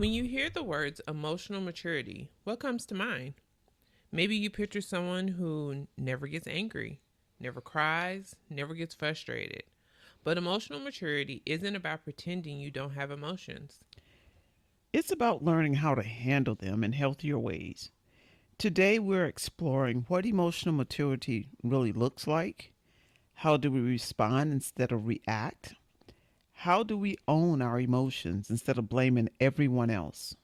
When you hear the words emotional maturity, what comes to mind? Maybe you picture someone who never gets angry, never cries, never gets frustrated. But emotional maturity isn't about pretending you don't have emotions. It's about learning how to handle them in healthier ways. Today, we're exploring what emotional maturity really looks like. How do we respond instead of react? How do we own our emotions instead of blaming everyone else?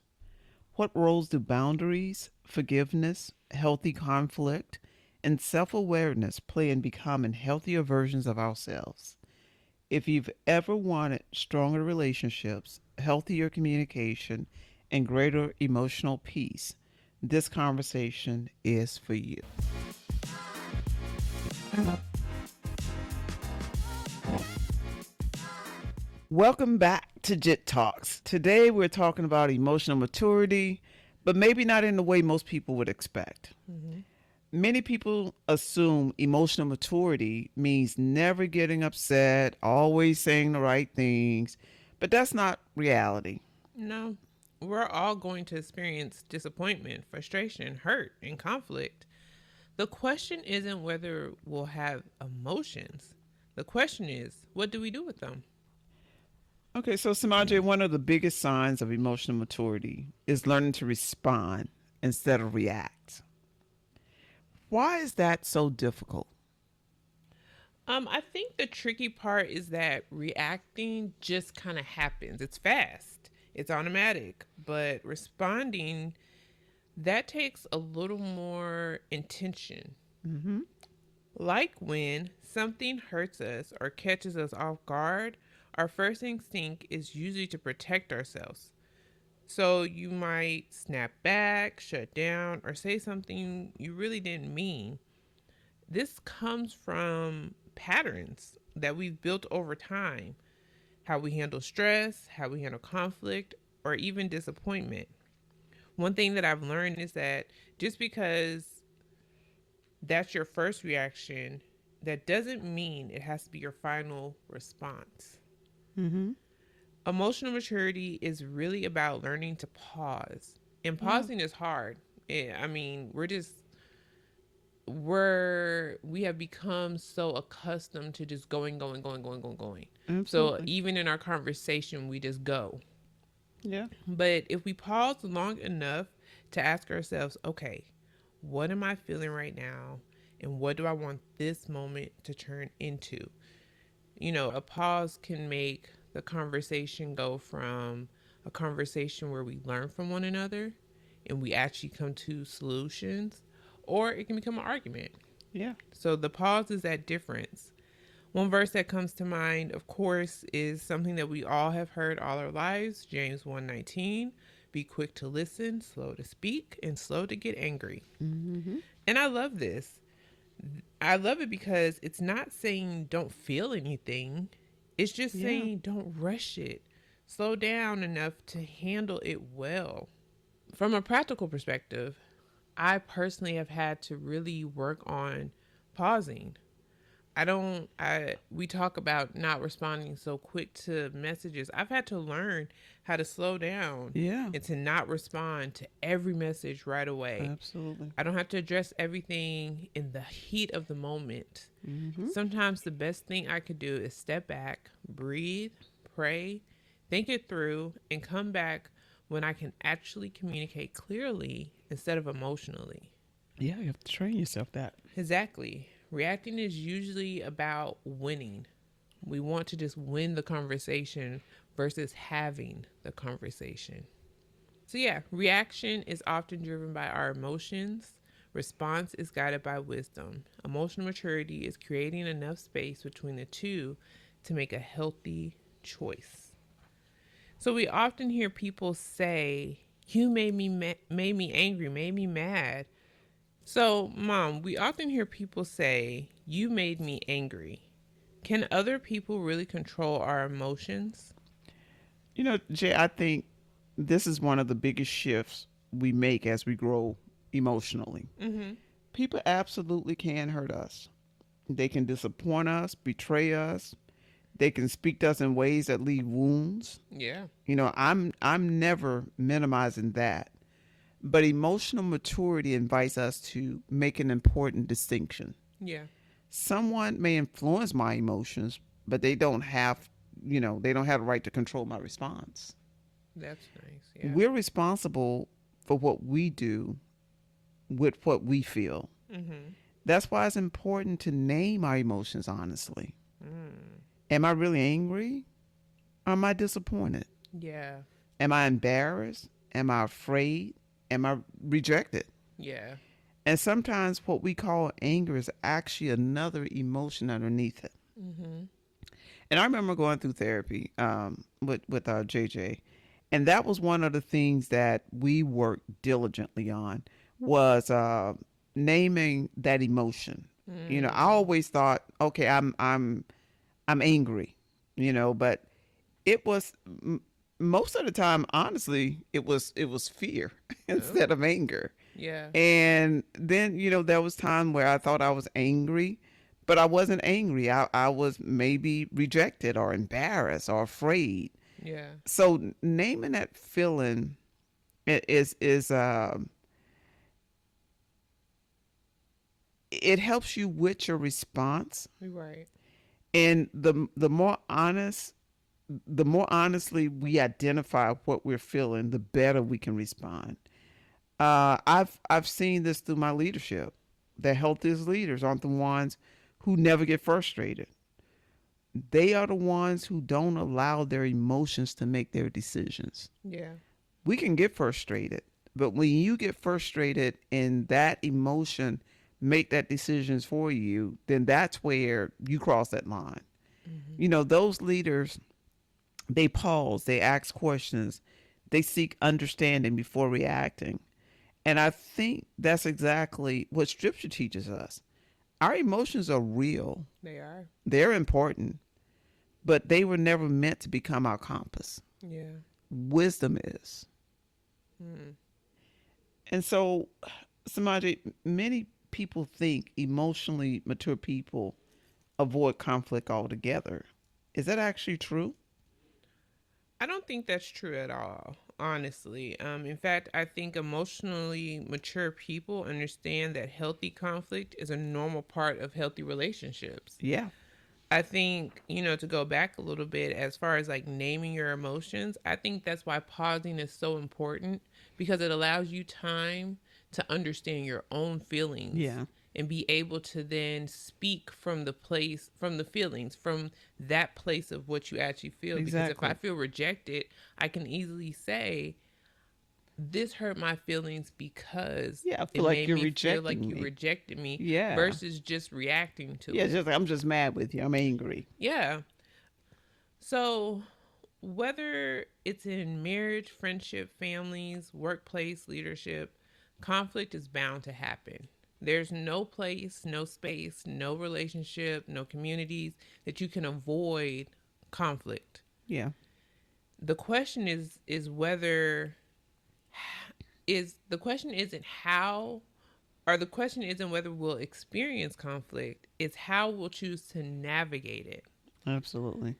What roles do boundaries, forgiveness, healthy conflict, and self awareness play in becoming healthier versions of ourselves? If you've ever wanted stronger relationships, healthier communication, and greater emotional peace, this conversation is for you. Welcome back to JITT Talks. Today we're talking about emotional maturity, but maybe not in the way most people would expect. Mm-hmm. Many people assume emotional maturity means never getting upset, always saying the right things, but that's not reality. No, we're all going to experience disappointment, frustration, hurt, and conflict. The question isn't whether we'll have emotions. The question is, what do we do with them? Okay, so Samaje, one of the biggest signs of emotional maturity is learning to respond instead of react. Why is that so difficult? I think the tricky part is that reacting just kind of happens. It's fast, it's automatic, but responding, that takes a little more intention. Mm-hmm. Like when something hurts us or catches us off guard, our first instinct is usually to protect ourselves. So you might snap back, shut down, or say something you really didn't mean. This comes from patterns that we've built over time, how we handle stress, how we handle conflict, or even disappointment. One thing that I've learned is that just because that's your first reaction, that doesn't mean it has to be your final response. Mm-hmm. Emotional maturity is really about learning to pause. And Yeah, pausing is hard. I mean, we have become so accustomed to just going. So absolutely. even in our conversation, we just go. Yeah. But if we pause long enough to ask ourselves, okay, what am I feeling right now? And what do I want this moment to turn into? A pause can make the conversation go from a conversation where we learn from one another and we actually come to solutions, or it can become an argument. Yeah. So the pause is that difference. One verse that comes to mind, of course, is something that we all have heard all our lives, James 1:19. Be quick to listen, slow to speak, and slow to get angry. Mm-hmm. And I love this. I love it because it's not saying don't feel anything. It's just Yeah. saying don't rush it. Slow down enough to handle it well. From a practical perspective, I personally have had to really work on pausing. I we talk about not responding so quick to messages. I've had to learn how to slow down Yeah. and to not respond to every message right away. Absolutely. I don't have to address everything in the heat of the moment. Mm-hmm. Sometimes the best thing I could do is step back, breathe, pray, think it through, and come back when I can actually communicate clearly instead of emotionally. Yeah, you have to train yourself that. Exactly. Reacting is usually about winning. We want to just win the conversation versus having the conversation. So, yeah, reaction is often driven by our emotions. Response is guided by wisdom. Emotional maturity is creating enough space between the two to make a healthy choice. So, we often hear people say, "You made me angry, made me mad." So, Mom, we often hear people say, "You made me angry." Can other people really control our emotions? You know, Jay, I think this is one of the biggest shifts we make as we grow emotionally. Mm-hmm. People absolutely can hurt us. They can disappoint us, betray us, They can speak to us in ways that leave wounds. Yeah. I'm never minimizing that. But emotional maturity invites us to make an important distinction. Yeah. Someone may influence my emotions, but they don't have the right to control my response. That's nice. Yeah. We're responsible for what we do with what we feel. Mhm. That's why it's important to name our emotions honestly. Mm. Am I really angry? Or am I disappointed? Yeah. Am I embarrassed? Am I afraid? Am I rejected? Yeah. And sometimes what we call anger is actually another emotion underneath it. Mhm. And I remember going through therapy with JJ, and that was one of the things that we worked diligently on was naming that emotion. I Mm. always thought, okay, I'm angry, but it was most of the time, honestly, it was fear Oh. instead of anger. Yeah. And then, there was time where I thought I was angry, but I wasn't angry. I was maybe rejected or embarrassed or afraid. Yeah. So naming that feeling is it helps you with your response. You're right. And the more honestly we identify what we're feeling, the better we can respond. I've seen this through my leadership. The healthiest leaders aren't the ones who never get frustrated. They are the ones who don't allow their emotions to make their decisions. Yeah. We can get frustrated, but when you get frustrated and that emotion make that decisions for you, then that's where you cross that line. Mhm. Those leaders, they pause, they ask questions, they seek understanding before reacting. And I think that's exactly what scripture teaches us. Our emotions are real, They are. they're important, but they were never meant to become our compass. Yeah. Wisdom is. Mm. And so, Samaje, many people think emotionally mature people avoid conflict altogether. Is that actually true? I don't think that's true at all, honestly. In fact, I think emotionally mature people understand that healthy conflict is a normal part of healthy relationships. Yeah, I think, to go back a little bit as far as like naming your emotions, I think that's why pausing is so important because it allows you time to understand your own feelings yeah, and be able to then speak from the place, from the feelings, from that place of what you actually feel. Because if I exactly. feel rejected, I can easily say, this hurt my feelings because Yeah, I it feel like made you're me feel like rejecting you me. rejected me Yeah. versus just reacting to Yeah, it's it. just like, I'm just mad with you. I'm angry. Yeah. So, whether it's in marriage, friendship, families, workplace, leadership, conflict is bound to happen. There's no place, no space, no relationship, no communities that you can avoid conflict. Yeah, The question is whether is the question isn't how or the question isn't whether we'll experience conflict, it's how we'll choose to navigate it. absolutely.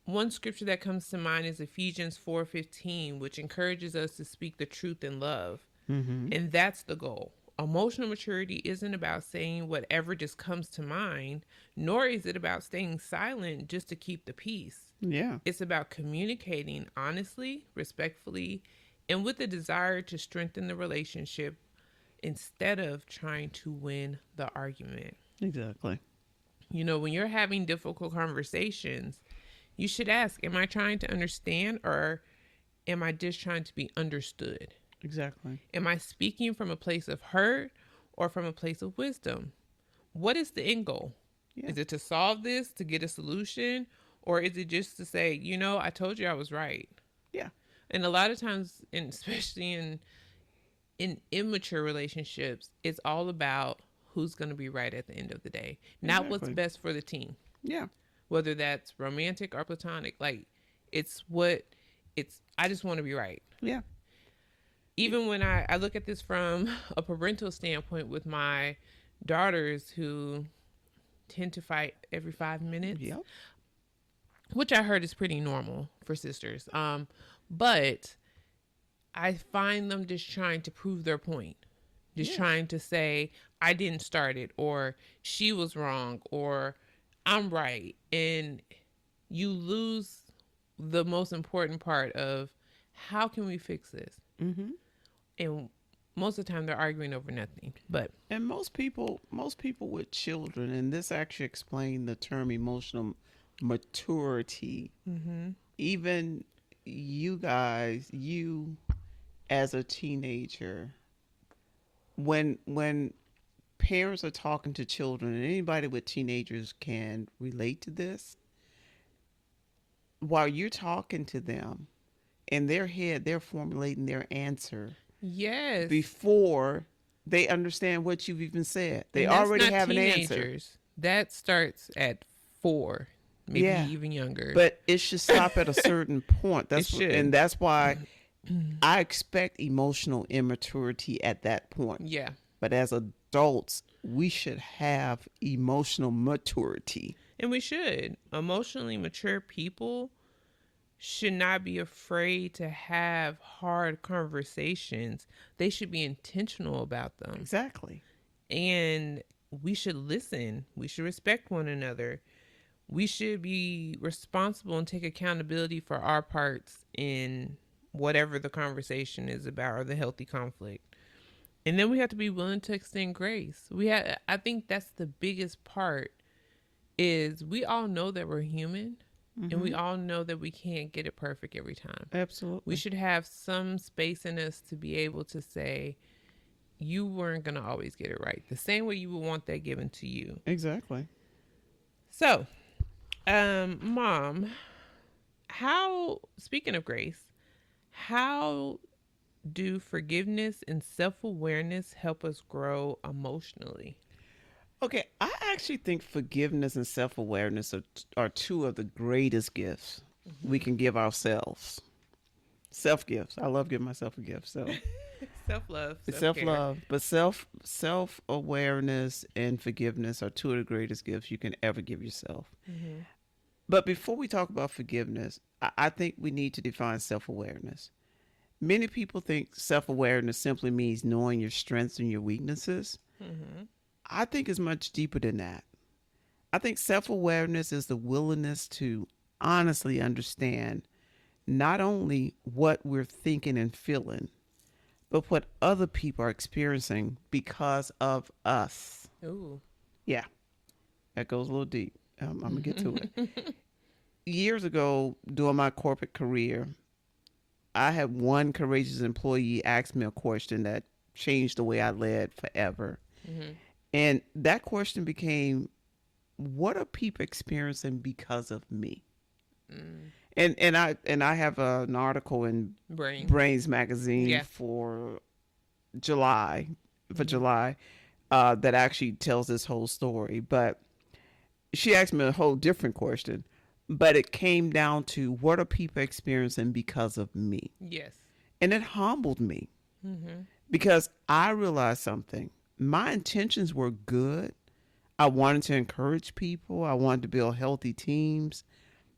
One scripture that comes to mind is Ephesians 4:15, which encourages us to speak the truth in love. Mm-hmm. And that's the goal. Emotional maturity isn't about saying whatever just comes to mind, nor is it about staying silent just to keep the peace. Yeah, It's about communicating honestly, respectfully, and with a desire to strengthen the relationship instead of trying to win the argument. exactly. When you're having difficult conversations, you should ask, am I trying to understand or am I just trying to be understood? Exactly. Am I speaking from a place of hurt or from a place of wisdom? What is the end goal? Yeah, Is it to solve this, to get a solution, or is it just to say, I told you I was right? yeah, And a lot of times, and especially in immature relationships, it's all about who's going to be right at the end of the day, not what's exactly. best for the team, Yeah, whether that's romantic or platonic. Like, it's what it's, I just want to be right. yeah, Even when I look at this from a parental standpoint with my daughters who tend to fight every 5 minutes, yeah. which I heard is pretty normal for sisters. But I find them just trying to prove their point, just Yeah. trying to say, I didn't start it, or she was wrong, or I'm right. And you lose the most important part of how can we fix this? Mm-hmm. And most of the time they're arguing over nothing. But And most people with children, and this actually explained the term emotional maturity. mm-hmm. Even you guys, you as a teenager, when parents are talking to children, and anybody with teenagers can relate to this, while you're talking to them, in their head, they're formulating their answer Yes. before they understand what you've even said. They And that's already not have an answer. teenagers. That starts at 4, maybe Yeah, even younger. but it should stop at a certain point. It should. And that's why I expect emotional immaturity at that point. Yeah. But as adults, we should have emotional maturity. And we should. Emotionally mature people should not be afraid to have hard conversations. They should be intentional about them. Exactly. And we should listen. We should respect one another. We should be responsible and take accountability for our parts in whatever the conversation is about or the healthy conflict. And then we have to be willing to extend grace. I think that's the biggest part is we all know that we're human. And we all know that we can't get it perfect every time. Absolutely. We should have some space in us to be able to say, you weren't going to always get it right. The same way you would want that given to you. Exactly. So, Mom, speaking of grace, how do forgiveness and self-awareness help us grow emotionally? Okay, I actually think forgiveness and self-awareness are two of the greatest gifts we can give ourselves. Self-gifts. I love giving myself a gift. So Self-love, self-love, but self-awareness and forgiveness are two of the greatest gifts you can ever give yourself. Mm-hmm. But before we talk about forgiveness, I think we need to define self-awareness. Many people think self-awareness simply means knowing your strengths and your weaknesses. Mm-hmm. I think it's much deeper than that. I think self-awareness is the willingness to honestly understand not only what we're thinking and feeling, but what other people are experiencing because of us. Ooh. Yeah, that goes a little deep. I'm going to get to it. Years ago, during my corporate career, I had one courageous employee ask me a question that changed the way I led forever. Mm-hmm. And that question became, what are people experiencing because of me? Mm. And I have an article in Brains magazine for July that actually tells this whole story. But she asked me a whole different question, but it came down to what are people experiencing because of me? Yes. And it humbled me Mm-hmm. because I realized something. My intentions were good. I wanted to encourage people. I wanted to build healthy teams.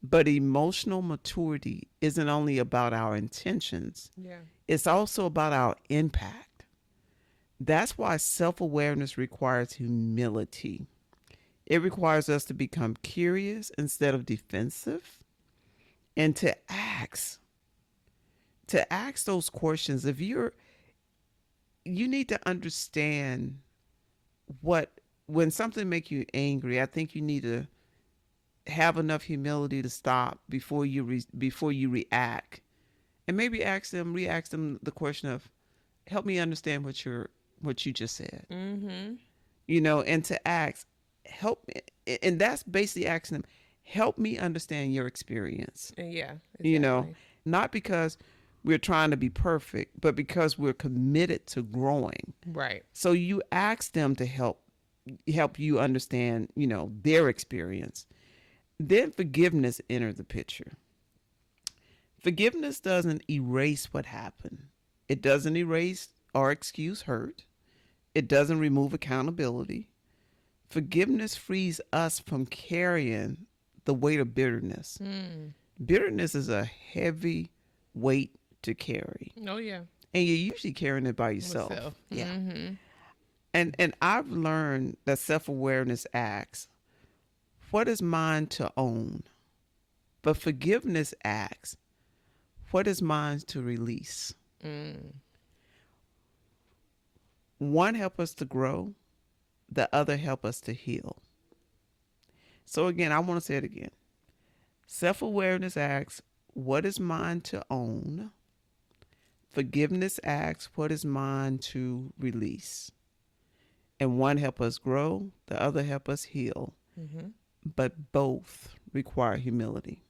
But emotional maturity isn't only about our intentions. Yeah. It's also about our impact. That's why self-awareness requires humility. It requires us to become curious instead of defensive and to ask those questions. You need to understand when something makes you angry, I think you need to have enough humility to stop before you react, and maybe re-ask them the question of, help me understand what you just said. Mm-hmm. And to ask, help me, and that's basically asking them, help me understand your experience. Yeah. Exactly. Not because we're trying to be perfect, but because we're committed to growing. Right. So you ask them to help you understand, their experience. Then forgiveness enters the picture. Forgiveness doesn't erase what happened. It doesn't erase or excuse hurt. It doesn't remove accountability. Forgiveness frees us from carrying the weight of bitterness. Mm. Bitterness is a heavy weight to carry, Oh yeah. and you're usually carrying it by yourself. Myself. Yeah. Mm-hmm. And I've learned that self-awareness asks, what is mine to own? But forgiveness asks, what is mine to release? Mm. One help us to grow, the other help us to heal. So again, I want to say it again. Self-awareness asks, what is mine to own? Forgiveness asks, what is mine to release? And one help us grow, the other help us heal. Mm-hmm. But both require humility.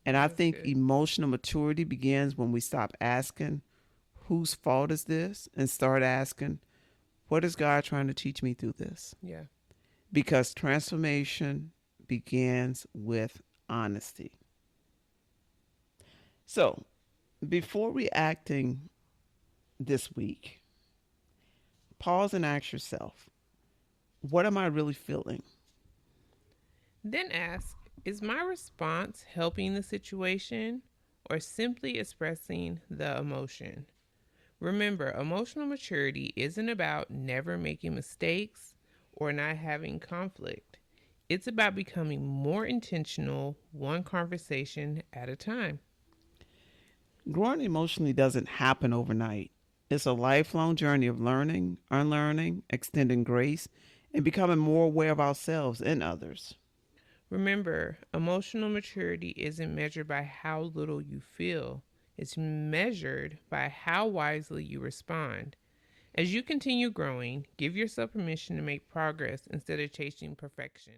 And I That's think good. emotional maturity begins when we stop asking, whose fault is this? And start asking, what is God trying to teach me through this? Yeah. Because transformation begins with honesty. So, before reacting this week, pause and ask yourself, what am I really feeling? Then ask, is my response helping the situation or simply expressing the emotion? Remember, emotional maturity isn't about never making mistakes or not having conflict. It's about becoming more intentional, one conversation at a time. Growing emotionally doesn't happen overnight. It's a lifelong journey of learning, unlearning, extending grace, and becoming more aware of ourselves and others. Remember, emotional maturity isn't measured by how little you feel, it's measured by how wisely you respond. As you continue growing, give yourself permission to make progress instead of chasing perfection.